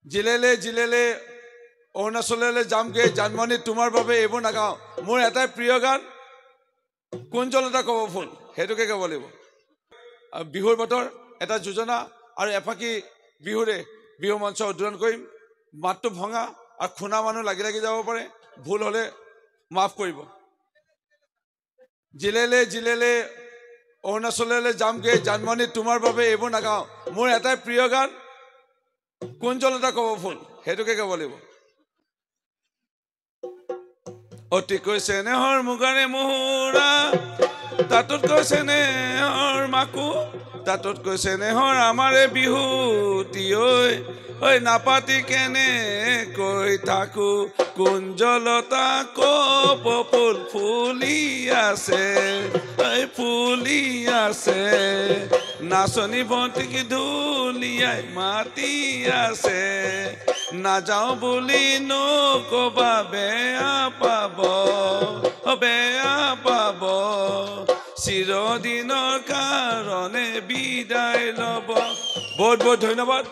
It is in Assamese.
জিলেলে জিলেলে অৰুণাচললৈ যামগে জানমণি তোমাৰ বাবে এইবোৰ নাগাওঁ মোৰ এটাই প্ৰিয় গান কুঞ্জলতা কব ফুল হেতুকে গাব লাগিব বিহুৰ বতৰ এটা যোজনা আৰু এফাকি বিহুৰে বিহু মঞ্চ উদ্বোধন কৰিম মাতটো ভঙা আৰু খুনা মানুহ লাগি লাগি যাব পাৰে ভুল হলে মাফ কৰিব জিলেলে জিলেলে অৰুণাচললৈ যামগে জানমণি তোমাৰ বাবে এইবোৰ নাগাওঁ মোৰ এটাই প্ৰিয় গান কুঞ্জলতা কব ফুল হেতুকে গাব লাগিব অতিকৈ চেনেহৰ মুগাৰে মুহুৰা তাতোতকৈ চেনেহৰ মাকো তাতোতকৈ চেনেহৰ আমাৰে বিহুতি ঐ নাপাতি কেনেকৈ থাকো কুঞ্জলতা কপ ফুল ফুলি আছে ফুলি আছে নাচনী বন্তিক ধুলিয়াই মাতি আছে নাযাওঁ বুলি নকবা বেয়া পাব চিৰদিনৰ কাৰণে বিদায় ল'ব বহুত বহুত ধন্যবাদ